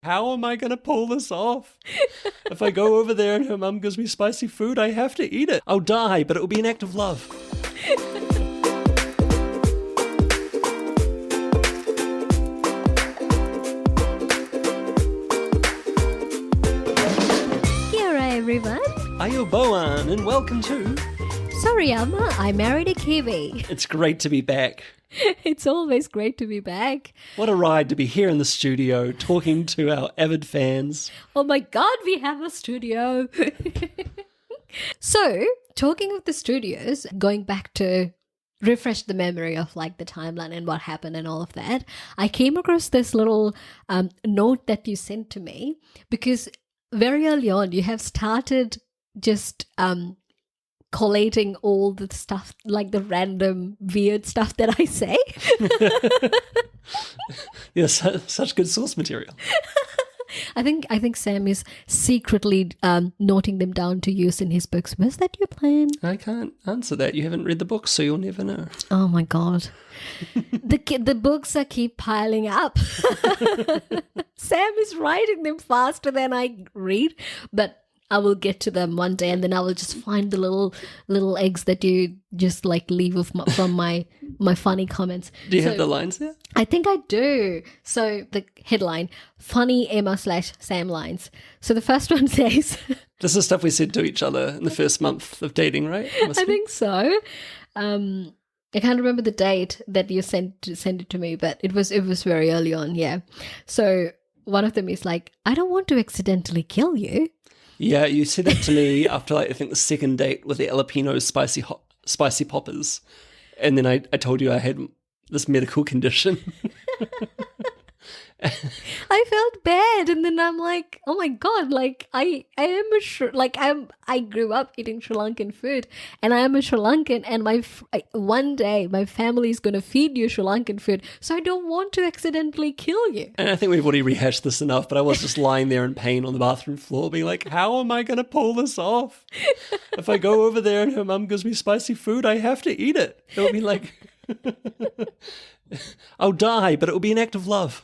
How am I going to pull this off? If I go over there and her mum gives me spicy food, I have to eat it. I'll die, but it will be an act of love. Kia ora, everyone. Ayo Boan, and welcome to Sorry Amma, I married a Kiwi. It's great to be back. It's always great to be back. What a ride to be here in the studio talking to our avid fans. Oh my god, we have a studio. So, talking of the studios, going back to refresh the memory of like the timeline and what happened and all of that, I came across this little note that you sent to me because very early on you have started just collating all the stuff, like the random weird stuff that I say. Yes, such good source material. I think Sam is secretly noting them down to use in his books. Was that your plan? I can't answer that. You haven't read the book, so you'll never know. Oh my god. The books keep piling up. Sam is writing them faster than I read, but I will get to them one day, and then I will just find the little eggs that you just like leave from my funny comments. Do you have the lines there? I think I do. So the headline, Funny Emma / Sam lines. So the first one says... This is stuff we said to each other in the first month of dating, right? I think so. I can't remember the date that you sent it to me, but it was very early on, yeah. So one of them is like, I don't want to accidentally kill you. Yeah, you said that to me after, like, I think the second date with the jalapeno spicy poppers. And then I told you I had this medical condition. I felt bad, and then I'm like, oh my god, like I grew up eating Sri Lankan food, and I am a Sri Lankan, and one day my family is going to feed you Sri Lankan food, so I don't want to accidentally kill you. And I think we've already rehashed this enough, but I was just lying there in pain on the bathroom floor being like, how am I going to pull this off? If I go over there and her mum gives me spicy food, I have to eat it. It'll be like, I'll die, but it will be an act of love.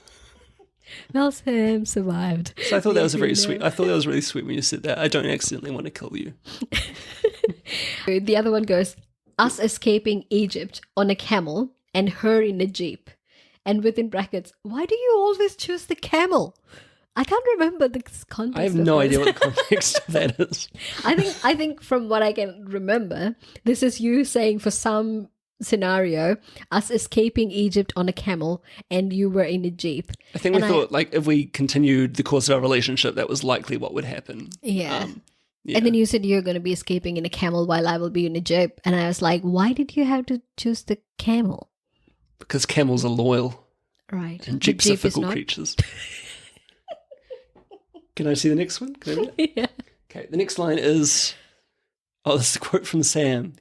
Well, Sam survived. So I thought that was very sweet. I thought that was really sweet when you said that. I don't accidentally want to kill you. The other one goes, us escaping Egypt on a camel and her in a jeep. And within brackets, why do you always choose the camel? I can't remember the context. I have no idea what the context of that is. I think from what I can remember, this is you saying for some scenario, us escaping Egypt on a camel and you were in a jeep. I think we thought, like, if we continued the course of our relationship, that was likely what would happen. Yeah. And then you said you're going to be escaping in a camel while I will be in a jeep. And I was like, why did you have to choose the camel? Because camels are loyal. Right. And jeeps are fickle creatures. Can I see the next one? Can I read it? Yeah. Okay, the next line is, this is a quote from Sam.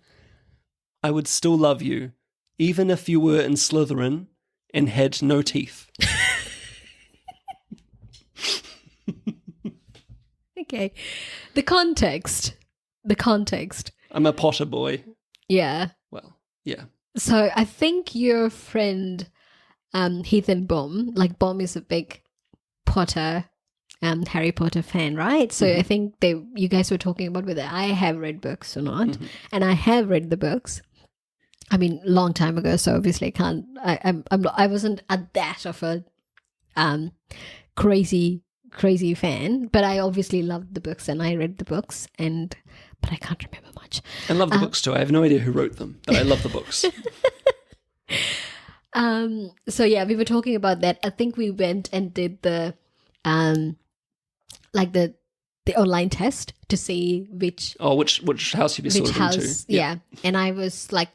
I would still love you, even if you were in Slytherin and had no teeth. Okay. The context. I'm a Potter boy. Yeah. Well, yeah. So I think your friend Heath and Bom, like Bom is a big Potter, Harry Potter fan, right? So I think you guys were talking about whether I have read books or not, and I have read the books. I mean, long time ago, so obviously I can't. I wasn't that of a crazy fan, but I obviously loved the books and I read the books, but I can't remember much. I love the books too. I have no idea who wrote them, but I love the books. So yeah, we were talking about that. I think we went and did the the online test to see which house you'd be sorted into. Yeah. And I was like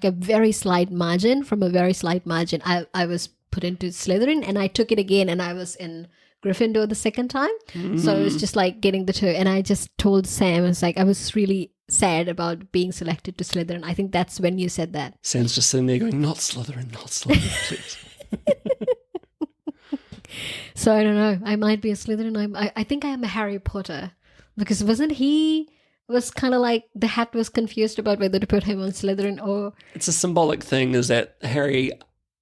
a very slight margin. From a very slight margin, I was put into Slytherin, and I took it again, and I was in Gryffindor the second time. So it was just like getting the two, and I just told Sam, I was like, I was really sad about being selected to Slytherin. I think that's when you said that. Sam's just sitting there going, not Slytherin, please. So I don't know. I might be a Slytherin. I think I am a Harry Potter, because wasn't he was kind of like the hat was confused about whether to put him on Slytherin or... It's a symbolic thing, is that Harry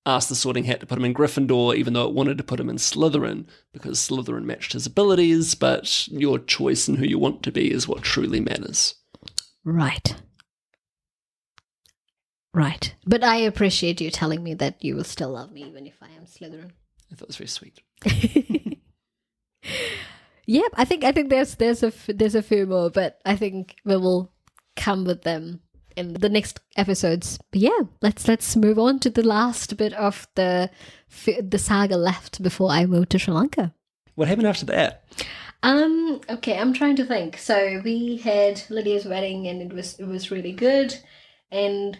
asked the Sorting Hat to put him in Gryffindor, even though it wanted to put him in Slytherin, because Slytherin matched his abilities, but your choice and who you want to be is what truly matters. Right. Right. But I appreciate you telling me that you will still love me even if I am Slytherin. I thought it was very sweet. Yep, I think there's a few more, but I think we will come with them in the next episodes. But yeah, let's move on to the last bit of the saga left before I move to Sri Lanka. What happened after that? Okay, I'm trying to think. So we had Lydia's wedding, and it was really good. And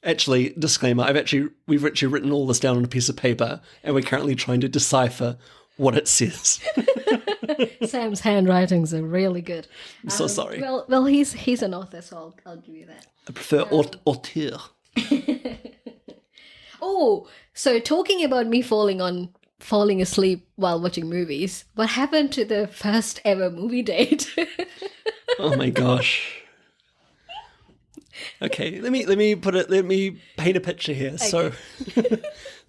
actually, disclaimer: we've actually written all this down on a piece of paper, and we're currently trying to decipher what it says. Sam's handwritings are really good. I'm so sorry. Well, he's an author, so I'll give you that. I prefer auteur. Oh, so talking about me falling asleep while watching movies, what happened to the first ever movie date? Oh my gosh. Okay, let me paint a picture here. Okay.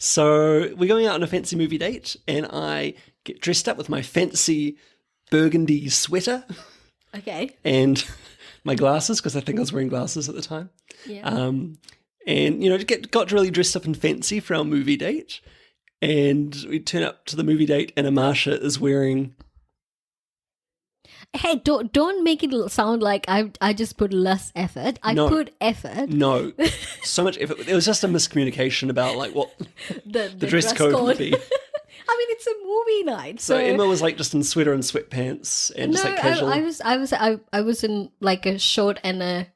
So we're going out on a fancy movie date, and I get dressed up with my fancy burgundy sweater. Okay. And my glasses, because I think I was wearing glasses at the time. Yeah. And got really dressed up and fancy for our movie date. And we turn up to the movie date, and Amasha is wearing. Hey, don't make it sound like I just put less effort. I put effort. No, so much effort. It was just a miscommunication about like what the dress code would be. I mean, it's a movie night. So Emma was like just in sweater and sweatpants and just like casual. I was in like a short and a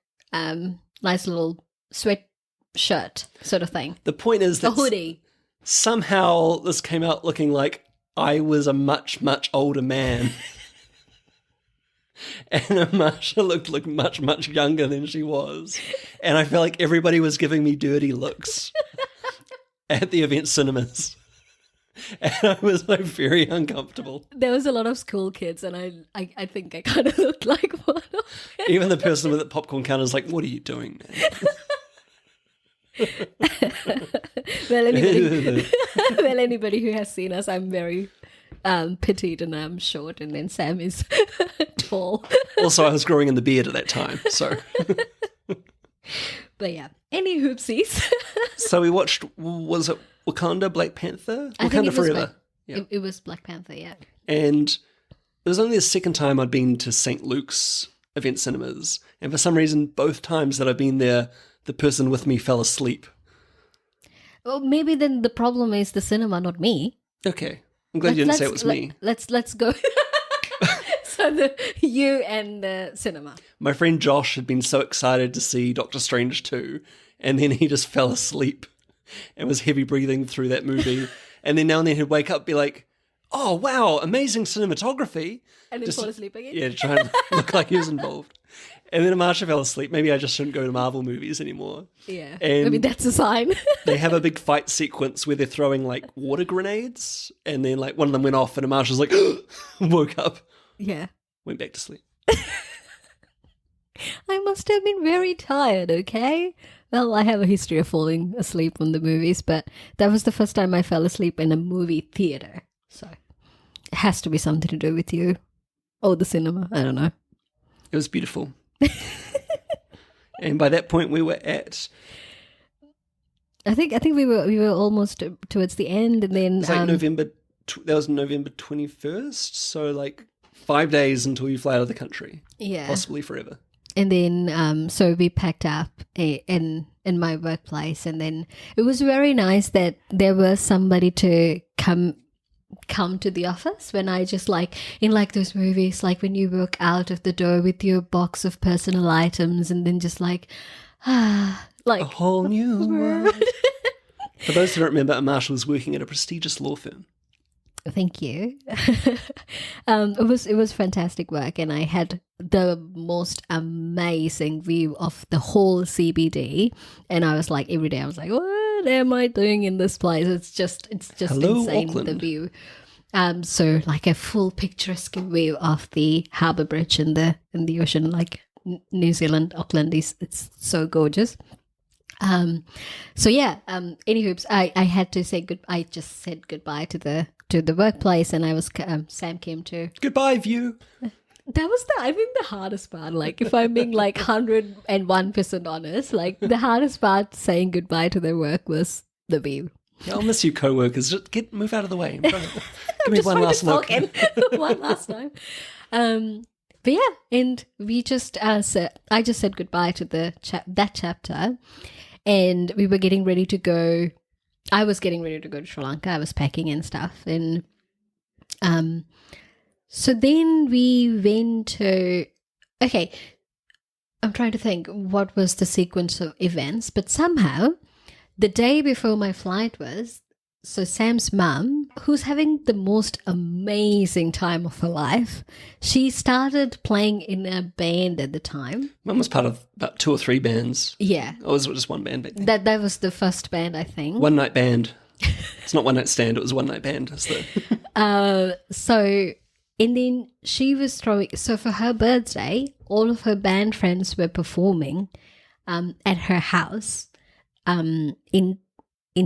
nice little sweat shirt sort of thing. The point is that a hoodie. Somehow this came out looking like I was a much, much older man. And Amasha looked much, much younger than she was. And I felt like everybody was giving me dirty looks at the event cinemas. And I was like very uncomfortable. There was a lot of school kids, and I think I kind of looked like one of them. Even the person with the popcorn counter is like, "What are you doing, man?" Well, anybody who has seen us, I'm very petite and I'm short, and then Sam is tall. Also, I was growing in the beard at that time, so. But yeah, any hoopsies. So we watched, was it Wakanda, Black Panther? Wakanda Forever. It was Black Panther, yeah. And it was only the second time I'd been to St. Luke's event cinemas. And for some reason, both times that I've been there, the person with me fell asleep. Well, maybe then the problem is the cinema, not me. Okay. I'm glad you didn't say it was me. Let's go. So you and the cinema. My friend Josh had been so excited to see Doctor Strange 2, and then he just fell asleep and was heavy breathing through that movie. And then now and then he'd wake up and be like, "Oh, wow, amazing cinematography." And then fall asleep again? Yeah, try and look like he was involved. And then Amasha fell asleep. Maybe I just shouldn't go to Marvel movies anymore. Yeah, and maybe that's a sign. They have a big fight sequence where they're throwing like water grenades, and then like one of them went off and Amasha's like, woke up. Yeah. Went back to sleep. I must have been very tired, okay? Well, I have a history of falling asleep on the movies, but that was the first time I fell asleep in a movie theater. So it has to be something to do with you. Or the cinema, I don't know. It was beautiful. And by that point we were at... I think we were almost towards the end, and then... It was like that was November 21st, so like 5 days until you fly out of the country. Yeah. Possibly forever. And then, so we packed up in my workplace, and then it was very nice that there was somebody to come to the office when I just like, in like those movies, like when you walk out of the door with your box of personal items and then just like, like a whole new world. For those who don't remember, Amasha was working at a prestigious law firm. Thank you. It was fantastic work, and I had the most amazing view of the whole CBD. And I was like, every day I was like, what am I doing in this place? It's just Hello, insane, Auckland. the view. So like a full picturesque view of the harbour bridge in the ocean, like New Zealand, Auckland it's so gorgeous. So yeah, anywho, I had to say I just said goodbye to the workplace, and I was Sam came to. Goodbye, view. That was I think the hardest part. Like, if I'm being like 101% honest, like the hardest part saying goodbye to their work was the view. Yeah, I'll miss you, co-workers. Just move out of the way. Give me Just one wanted last to look. talk in one last time. But yeah, and we just I just said goodbye to that chapter, and we were getting ready to go. I was getting ready to go to Sri Lanka. I was packing and stuff, and so then we went to. Okay, I'm trying to think what was the sequence of events, but somehow the day before my flight was. So Sam's mum, who's having the most amazing time of her life, she started playing in a band at the time. Mum was part of about 2 or 3 bands. Yeah. Or was it just one band back then? That was the first band, I think. One night band. It's not one night stand, it was one night band. And then she was throwing, so for her birthday, all of her band friends were performing at her house in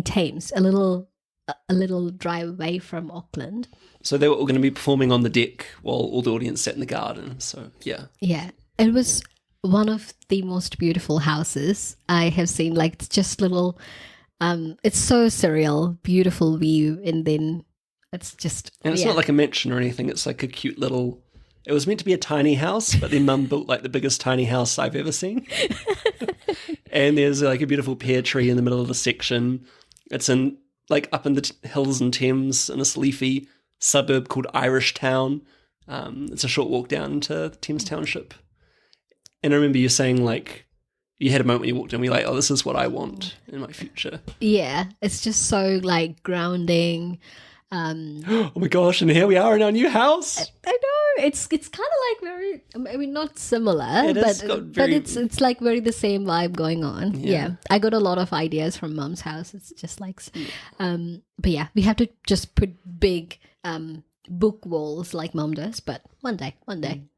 Thames, a little drive away from Auckland. So they were all going to be performing on the deck while all the audience sat in the garden. So, yeah. Yeah. It was one of the most beautiful houses I have seen. Like, it's just little, it's so surreal, beautiful view. And then it's just... And it's not like a mansion or anything. It's like a cute little... It was meant to be a tiny house, but then Mum built like the biggest tiny house I've ever seen. And there's like a beautiful pear tree in the middle of the section. It's in... like up in the hills in Thames in this leafy suburb called Irish Town. It's a short walk down to Thames Township. And I remember you saying, like, you had a moment when you walked in, and you're like, oh, this is what I want in my future. Yeah, it's just so, like, grounding. Oh my gosh, and here we are in our new house. I know. It's kind of like very, I mean, not similar, but it's like very the same vibe going on. Yeah. I got a lot of ideas from Mum's house. It's just like, but yeah, we have to just put big book walls like Mum does, but one day. And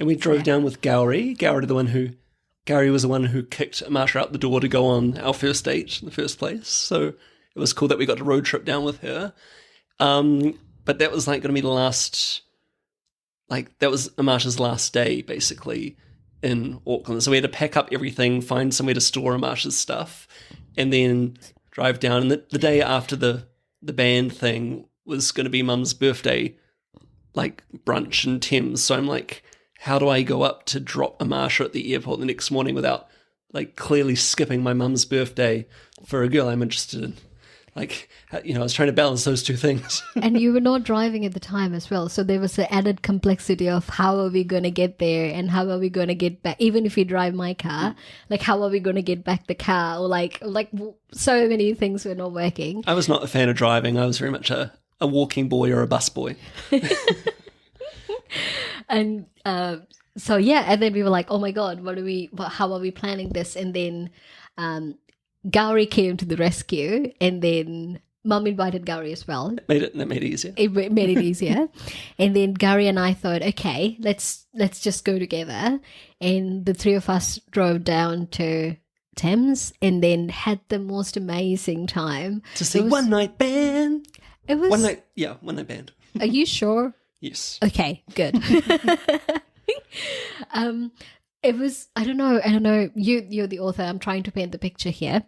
we drove down with Gowrie. Gowrie was the one who kicked Marsha out the door to go on our first date in the first place. So it was cool that we got to road trip down with her. But that was like going to be the last, like that was Amasha's last day basically in Auckland. So we had to pack up everything, find somewhere to store Amasha's stuff, and then drive down. And the day after the band thing was going to be Mum's birthday, like brunch in Thames. So I'm like, how do I go up to drop Amasha at the airport the next morning without like clearly skipping my mum's birthday for a girl I'm interested in? Like, you know, I was trying to balance those two things. And you were not driving at the time as well. So there was the added complexity of how are we going to get there and how are we going to get back? Even if we drive my car, like how are we going to get back the car? Or like so many things were not working. I was not a fan of driving. I was very much a walking boy or a bus boy. And so, yeah. And then we were like, oh my God, how are we planning this? And then Gowrie came to the rescue, and then Mum invited Gowrie as well. That made it easier. It made it easier. And then Gowrie and I thought, okay, let's just go together. And the three of us drove down to Thames and then had the most amazing time. To see One Night Band. It was One Night Band. Are you sure? Yes. Okay, good. It was, I don't know, you're the author, I'm trying to paint the picture here,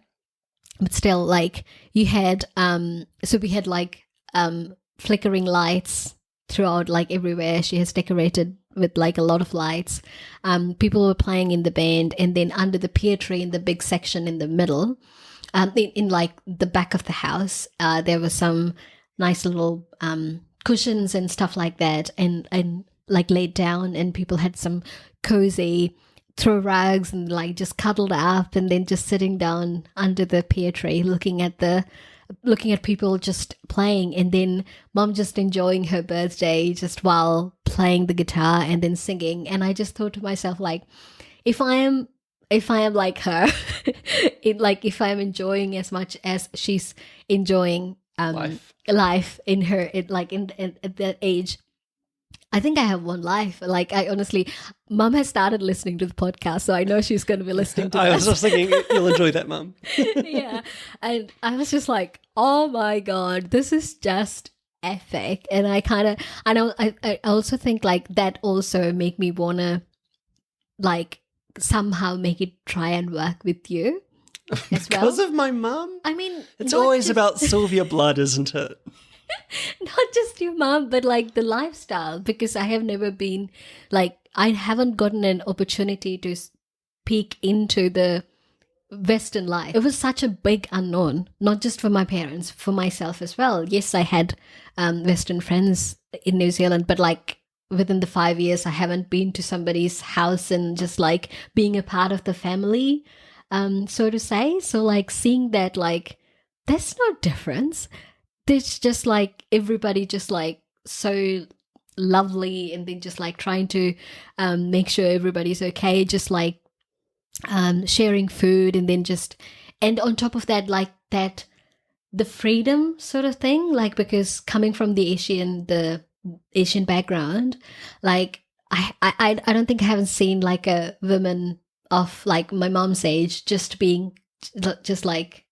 but still, like, you had, so we had, like, flickering lights throughout, like, everywhere. She has decorated with, like, a lot of lights. People were playing in the band, and then under the pear tree in the big section in the middle, in like, the back of the house, there was some nice little cushions and stuff like that, and like, laid down, and people had some cozy throw rugs and like just cuddled up and then just sitting down under the pear tree looking at people just playing, and then Mum just enjoying her birthday just while playing the guitar and then singing. And I just thought to myself, like, if I am like her, if I'm enjoying as much as she's enjoying life in her, at that age, I think I have one life. Like, I honestly, Mum has started listening to the podcast, so I know she's going to be listening to I this. was just thinking you'll enjoy that, Mum. Yeah. And I was just like, oh my God, this is just epic. And I also think like that also make me want to like somehow make it try and work with you as well. Because of my mum? I mean, It's not always just- about Sylvia Blood, isn't it? not just your mom, but like the lifestyle, because I have never been like, I haven't gotten an opportunity to peek into the Western life. It was such a big unknown, not just for my parents, for myself as well. Yes, I had Western friends in New Zealand, but like within the 5 years, I haven't been to somebody's house and just like being a part of the family, so to say. So like seeing that, like, there's no difference. There's just like everybody just like so lovely, and then just like trying to make sure everybody's okay, just like sharing food, and then just, and on top of that, like that, the freedom sort of thing, like, because coming from the Asian background, like I don't think I haven't seen like a woman of like my mom's age just being just like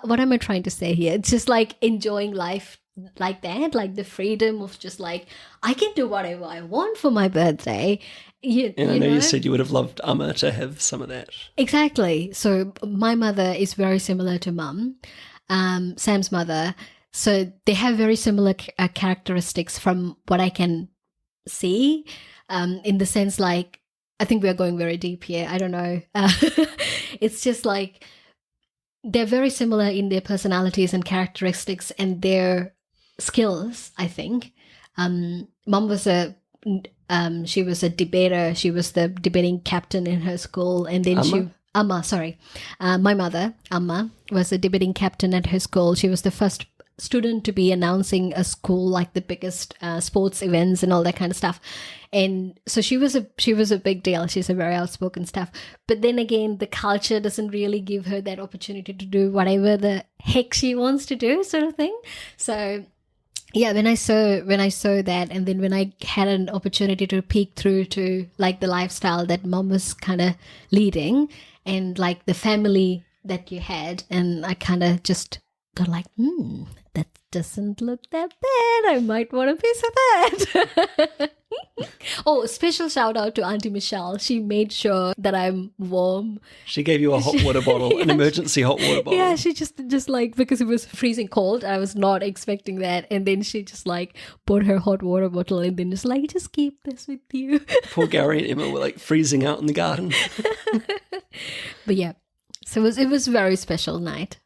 what am I trying to say here? It's just like enjoying life like that, like the freedom of just like, I can do whatever I want for my birthday. And I know you said you would have loved Amma to have some of that. Exactly. So my mother is very similar to Mum, Sam's mother. So they have very similar characteristics from what I can see, in the sense like, I think we are going very deep here. I don't know. It's just like, they're very similar in their personalities and characteristics and their skills, I think. Mom was she was a debater. She was the debating captain in her school. And then Amma? My mother, Amma, was a debating captain at her school. She was the first student to be announcing a school, like the biggest sports events and all that kind of stuff. And so she was a big deal. She's a very outspoken stuff. But then again, the culture doesn't really give her that opportunity to do whatever the heck she wants to do, sort of thing. So yeah, when I saw that, and then when I had an opportunity to peek through to like the lifestyle that Mom was kind of leading, and like the family that you had, and I kind of just got like, that doesn't look that bad. I might want a piece of that. Oh, special shout out to Auntie Michelle. She made sure that I'm warm. She gave you a hot water bottle, an emergency hot water bottle. Yeah, she just like, because it was freezing cold, I was not expecting that. And then she just like bought her hot water bottle, and then just like, just keep this with you. Poor Gary and Emma were like freezing out in the garden. But yeah, so it was a very special night.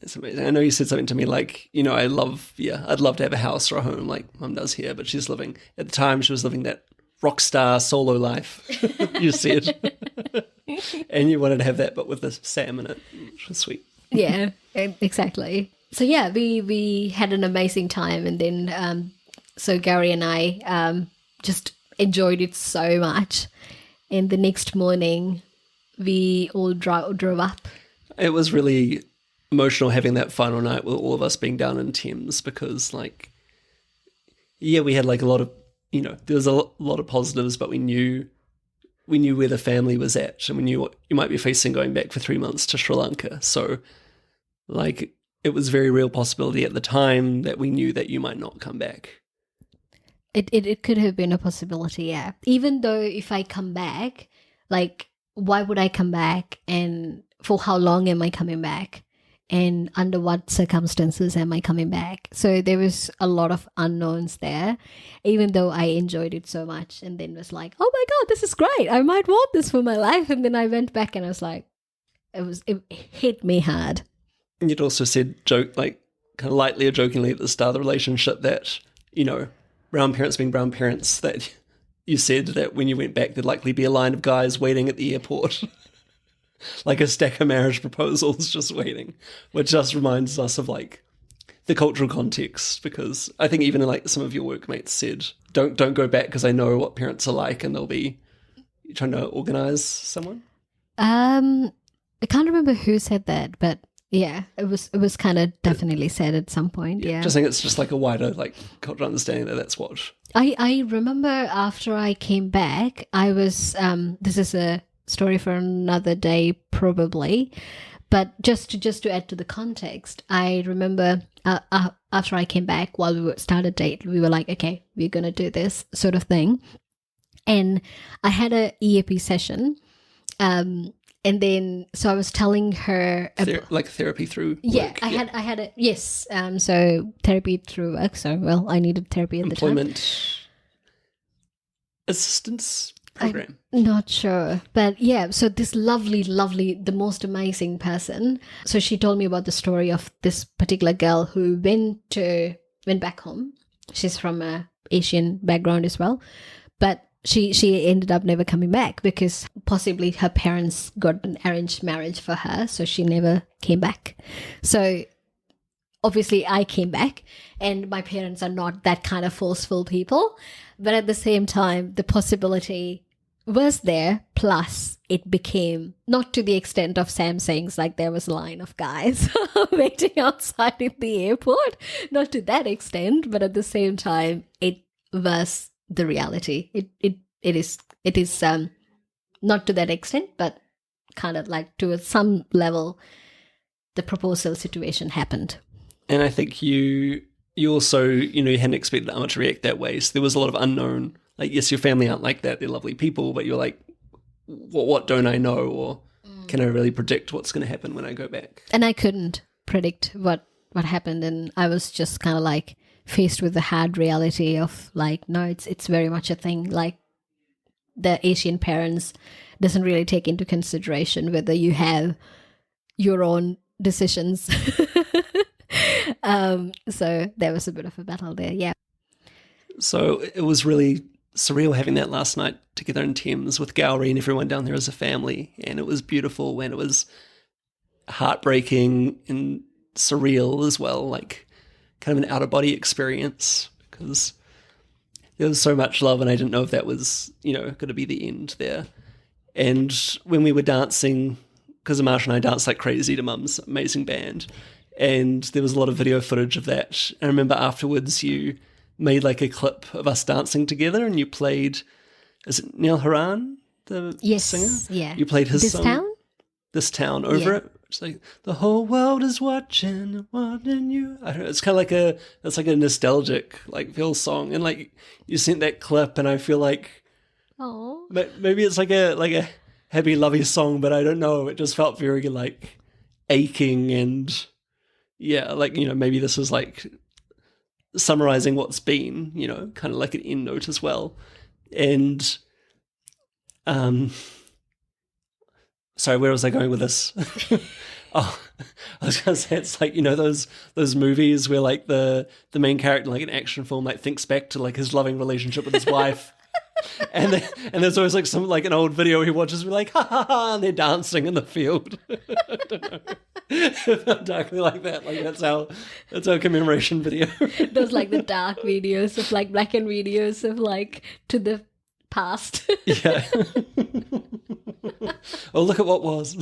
It's amazing. I know you said something to me like, I'd love to have a house or a home like Mum does here, but at the time she was living that rock star solo life, you said. And you wanted to have that, but with the Sam in it, which was sweet. Yeah, exactly. So yeah, we had an amazing time, and then so Gary and I just enjoyed it so much. And the next morning, we all drove up. It was really emotional having that final night with all of us being down in Thames, because we had like a lot of, there was a lot of positives, but we knew where the family was at, and we knew what you might be facing going back for 3 months to Sri Lanka. So like, it was a very real possibility at the time that we knew that you might not come back. It could have been a possibility, yeah. Even though if I come back, like, why would I come back, and for how long am I coming back? And under what circumstances am I coming back? So there was a lot of unknowns there, even though I enjoyed it so much, and then was like, oh my God, this is great. I might want this for my life. And then I went back and I was like, it hit me hard. And you'd also said, kind of lightly or jokingly at the start of the relationship that, brown parents being brown parents, that you said that when you went back, there'd likely be a line of guys waiting at the airport. Like a stack of marriage proposals just waiting, which just reminds us of like the cultural context, because I think even like some of your workmates said, don't go back because I know what parents are like, and they'll be trying to organize someone. I can't remember who said that, but Yeah, it was kind of definitely said at some point. Yeah. Just think it's just like a wider like cultural understanding that that's what. I remember after I came back, I was this is a story for another day probably, but just to add to the context, I remember after I came back, while we started date, we were like, okay, we're gonna do this sort of thing, and I had a EAP session. And then, so I was telling her like therapy through work. I had a yes. So therapy through work. So well, I needed therapy at the time. Employment assistance program. I'm not sure, but yeah. So this lovely, the most amazing person. So she told me about the story of this particular girl who went back home. She's from a Asian background as well, but she ended up never coming back because possibly her parents got an arranged marriage for her, so she never came back. So obviously I came back, and my parents are not that kind of forceful people, but at the same time the possibility was there, plus it became not to the extent of Sam saying like there was a line of guys waiting outside in the airport, not to that extent, but at the same time it was the reality. It is not to that extent, but kind of like to some level, the proposal situation happened. And I think you also, you hadn't expected Amma to react that way. So there was a lot of unknown. Like, yes, your family aren't like that. They're lovely people, but you're like, what don't I know? Or can I really predict what's going to happen when I go back? And I couldn't predict what happened. And I was just kind of like faced with the hard reality of like, no, it's very much a thing. Like the Asian parents doesn't really take into consideration whether you have your own decisions. So there was a bit of a battle there, yeah. So it was really surreal having that last night together in Thames with Gowrie and everyone down there as a family, and it was beautiful and it was heartbreaking and surreal as well, like kind of an out-of-body experience because there was so much love and I didn't know if that was, going to be the end there. And when we were dancing, because Amash and I danced like crazy to Mum's amazing band, and there was a lot of video footage of that. I remember afterwards you made like a clip of us dancing together and you played, is it Neil Horan, the singer? Yeah. You played his song? Town? This Town over it. It's like, the whole world is watching you. I don't know, it's kind of like it's like a nostalgic, like, feel song. And like, you sent that clip and I feel like, oh, maybe it's like a happy, lovey song, but I don't know. It just felt very like aching and yeah, like, maybe this is like summarizing what's been, kind of like an end note as well. And, sorry, where was I going with this? Oh, I was going to say, it's like, those movies where like the main character, like an action film, like thinks back to like his loving relationship with his wife. And there's always like some like an old video he watches, we're like, ha ha ha, and they're dancing in the field. I don't know. It felt darkly like that. Like that's our commemoration video. Those like the dark videos of like black and videos of like to the past. Yeah. Oh, look at what was.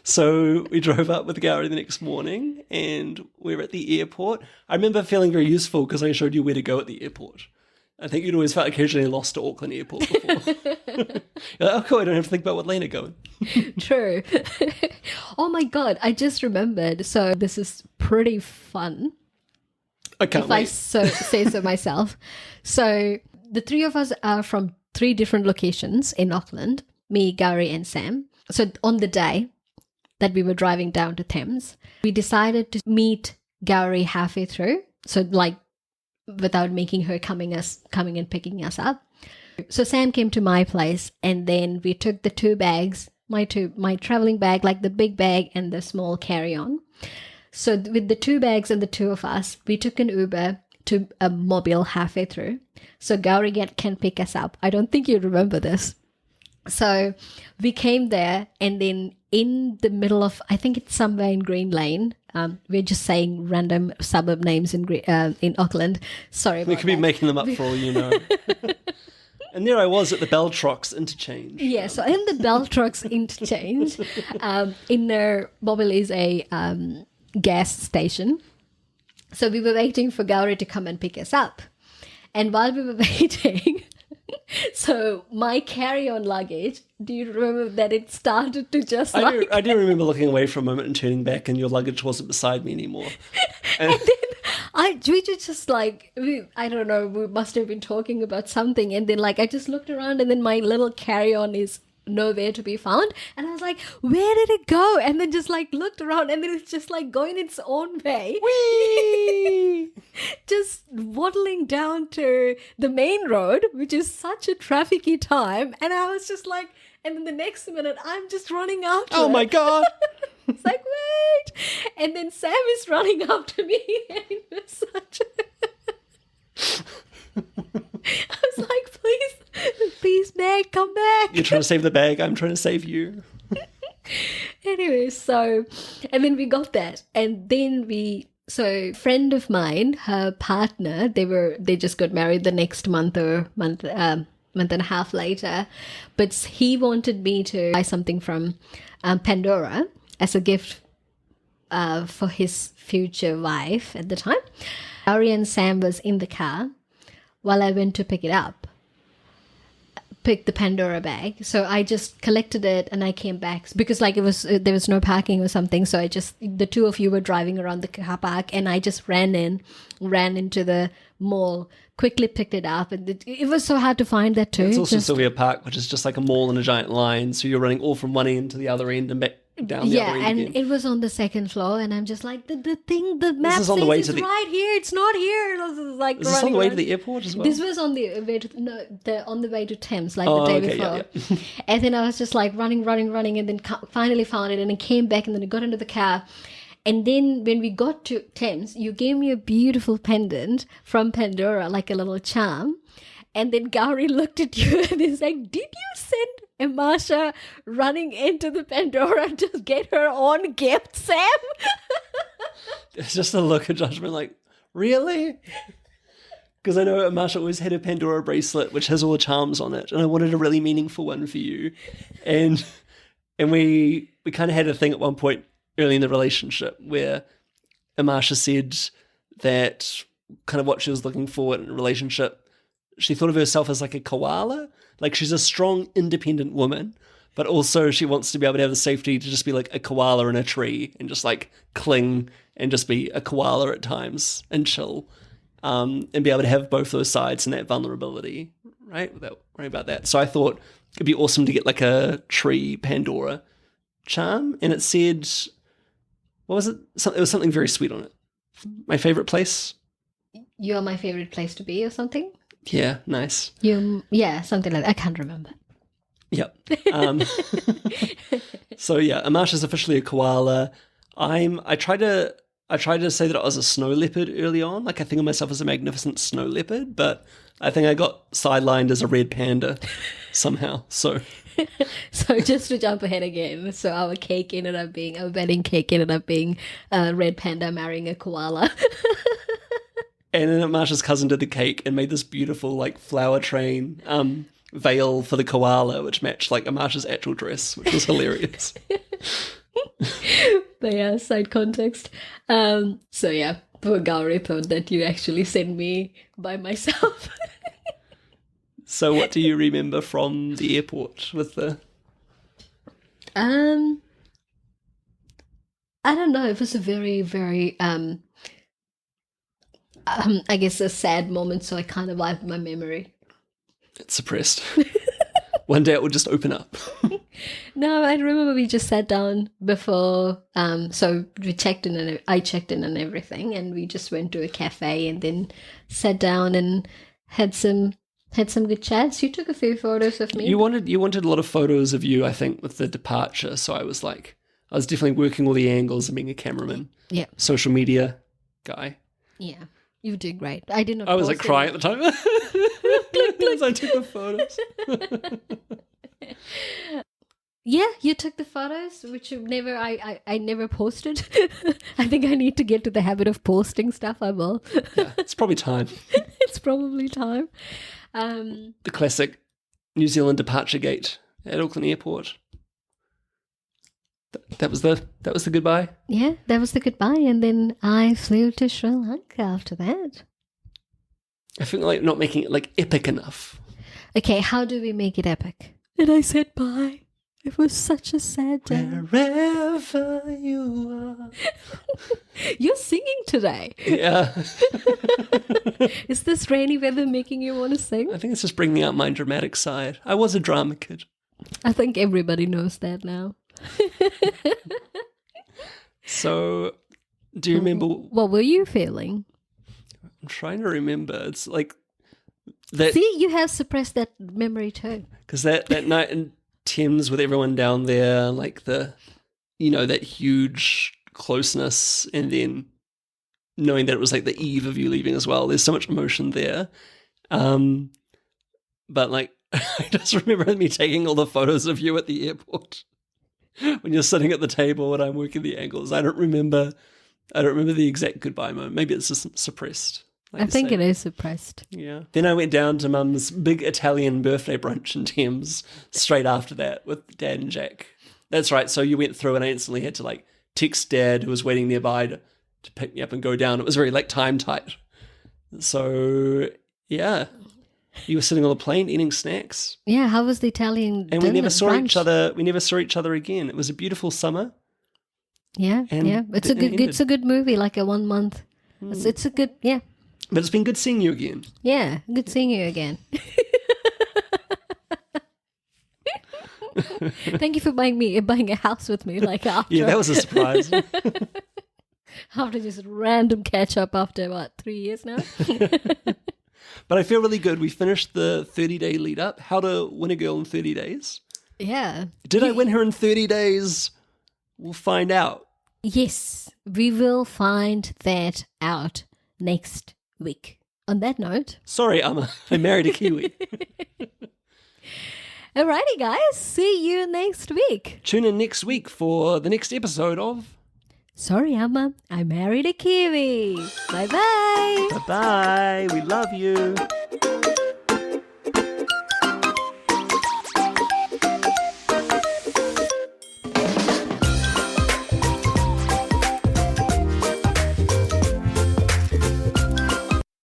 So we drove up with Gowrie the next morning and we were at the airport. I remember feeling very useful because I showed you where to go at the airport. I think you'd always felt occasionally lost to Auckland Airport before. You're like, oh, cool, I don't have to think about what lane to go in. True. Oh my God, I just remembered. So this is pretty fun. I can't wait. If I say so myself. So the three of us are from 3 different locations in Auckland, me, Gowrie and Sam. So on the day that we were driving down to Thames, we decided to meet Gowrie halfway through. So like, without making her coming and picking us up. So Sam came to my place and then we took the 2 bags, my traveling bag, like the big bag and the small carry-on. So with the 2 bags and the 2 of us, we took an Uber to a Mobile halfway through. So Gowrie can pick us up. I don't think you remember this. So we came there and then in the middle of, I think it's somewhere in Green Lane, we're just saying random suburb names in Auckland. Sorry about that. We could be making them up for all you know. And there I was at the Beltrox interchange. Yeah, so in the Beltrox interchange, in there, Mobile is a gas station. So we were waiting for Gauri to come and pick us up. And while we were waiting, so my carry-on luggage, do you remember that it started to just I do remember looking away for a moment and turning back and your luggage wasn't beside me anymore. And then we just like, I don't know, we must have been talking about something. And then like, I just looked around and then my little carry-on is nowhere to be found. And I was like, where did it go? And then just like looked around and then it's just like going its own way. Whee! Just waddling down to the main road, which is such a trafficy time. And I was just like, and then the next minute I'm just running after Oh my God. It's like, wait. And then Sam is running after me. And it was such I was like, please, Meg, come back. You're trying to save the bag. I'm trying to save you. Anyway, so, and then we got that. And then so friend of mine, her partner, they just got married the next month and a half later. But he wanted me to buy something from Pandora as a gift for his future wife at the time. Ari and Sam was in the car while I went to pick the Pandora bag. So I just collected it and I came back because like there was no parking or something. So the two of you were driving around the car park and I just ran into the mall, quickly picked it up. And it was so hard to find that too. It's also Sylvia Park, which is just like a mall in a giant line. So you're running all from one end to the other end and back down the other end and again. it was on the second floor and I'm just like, the map is says on the way it's to the- right here. It's not here. This is like Is this on the way to the airport as well? This was on the way to on the way to Thames, like Oh, the day okay, before. yeah. And then I was just like running, and then finally found it, and then came back, and then I got into the car. And then when we got to Thames, you gave me a beautiful pendant from Pandora, like a little charm. And then Gauri looked at you and he's like, did you send Amasha running into the Pandora to get her own gift, Sam? It's just a look of judgment like, really? Because I know Marsha always had a Pandora bracelet which has all the charms on it, and I wanted a really meaningful one for you. And we kind of had a thing at one point early in the relationship where Amasha said that kind of what she was looking for in a relationship, she thought of herself as like a koala. Like she's a strong, independent woman, but also she wants to be able to have the safety to just be like a koala in a tree and just like cling and just be a koala at times and chill. And be able to have both those sides and that vulnerability, right? Without worrying about that. So I thought it'd be awesome to get like a tree Pandora charm. And it said, what was it? It was something very sweet on it. My favorite place. You're my favorite place to be or something? Yeah, nice. Yeah, something like that. I can't remember. Yep. So yeah, Amasha's officially a koala. I tried to say that I was a snow leopard early on. Like I think of myself as a magnificent snow leopard, but I think I got sidelined as a red panda somehow. So just to jump ahead again, so our wedding cake ended up being a red panda marrying a koala. And then Marsha's cousin did the cake and made this beautiful like flower train veil for the koala, which matched like Marsha's actual dress, which was hilarious. But yeah, side context. So yeah, poor Gauri thought that you actually sent me by myself. So what do you remember from the airport with the... I don't know. It was a very, very, I guess a sad moment, so I kind of wiped my memory. It's suppressed. One day it will just open up. No, I remember we just sat down before, so we checked in and I checked in and everything, and we just went to a cafe and then sat down and had some good chats. You took a few photos of me. You wanted a lot of photos of you, I think, with the departure. So I was definitely working all the angles and being a cameraman. Yeah. Social media guy. Yeah. You were doing great. I did not. I was like crying at the time. As I took the photos. Yeah, you took the photos, which I never posted. I think I need to get to the habit of posting stuff. I will. Yeah, it's probably time. It's probably time. The classic New Zealand departure gate at Auckland Airport. That was the goodbye. Yeah, that was the goodbye, and then I flew to Sri Lanka after that. I feel like not making it like epic enough. Okay, how do we make it epic? And I said bye. It was such a sad day. Wherever you are. You're singing today. Yeah. Is this rainy weather making you want to sing? I think it's just bringing out my dramatic side. I was a drama kid. I think everybody knows that now. So, do you remember? What were you feeling? I'm trying to remember. It's like that. See, you have suppressed that memory too. Because that night in Thames with everyone down there, like that huge closeness, and then knowing that it was like the eve of you leaving as well. There's so much emotion there. But like, I just remember me taking all the photos of you at the airport when you're sitting at the table and I'm working the angles. I don't remember the exact goodbye moment. Maybe it's just suppressed. Like I think it is suppressed. Yeah. Then I went down to Mum's big Italian birthday brunch in Thames straight after that with Dad and Jack. That's right. So you went through and I instantly had to like text Dad, who was waiting nearby, to pick me up and go down. It was very like time tight. So yeah. You were sitting on the plane eating snacks. Yeah, how was the Italian And we never saw brunch? each other. We never saw each other again. It was a beautiful summer. Yeah, And yeah. It's a good movie, like a 1 month. It's a good, yeah. But it's been good seeing you again. Yeah, good seeing you again. Thank you for buying a house with me, like after. Yeah, that was a surprise. After just random catch up after what, 3 years now? But I feel really good. We finished the 30-day lead up. How to win a girl in 30 days. Yeah. Did I win her in 30 days? We'll find out. Yes, we will find that out next week. On that note. Sorry, Amma. I married a Kiwi. Alrighty, guys. See you next week. Tune in next week for the next episode of Sorry, Amma. I married a Kiwi. Bye-bye. Bye-bye. We love you.